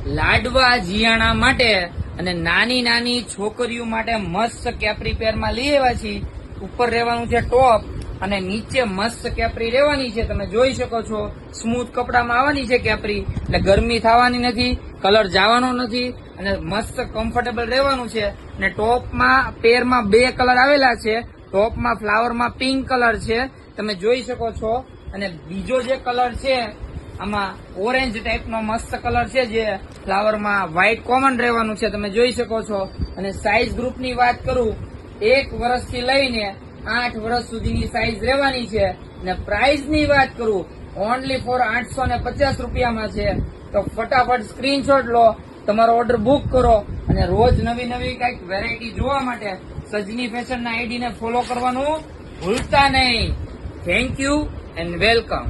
લાડવા જીયાણા માટે અને નાની નાની છોકરીઓ માટે મસ્ત કેપ્રી પેરમાં લઈ આવ્યા છીએ. ઉપર રહેવાનું છે ટોપ અને નીચે મસ્ત કેપ્રી રહેવાની છે. તમે જોઈ શકો છો સ્મૂથ કપડામાં આવવાની છે કેપ્રી, એટલે ગરમી થવાની નથી, કલર જવાનો નથી અને મસ્ત કમ્ફર્ટેબલ રહેવાનું છે. અને ટોપમાં પેરમાં 2 કલર આવેલા છે. ટોપમાં ફ્લાવરમાં પિંક કલર છે, તમે જોઈ શકો છો. અને બીજો જે કલર છે આમાં ઓરેન્જ ટાઈપનો મસ્ત કલર છે, જે ફ્લાવરમાં વ્હાઈટ કોમન રહેવાનું છે, તમે જોઈ શકો છો. અને સાઇઝ ગ્રુપની વાત કરું, 1 વર્ષથી લઈને 8 વર્ષ સુધીની સાઇઝ રહેવાની છે. અને પ્રાઇસની વાત કરું, ઓનલી ફોર 850 રૂપિયામાં છે. તો ફટાફટ સ્ક્રીનશોટ લો, તમારો ઓર્ડર બુક કરો અને રોજ નવી નવી કઈક વેરાયટી જોવા માટે સજની ફેશનના આઈડીને ફોલો કરવાનું ભૂલતા નહીં. Thank you and welcome.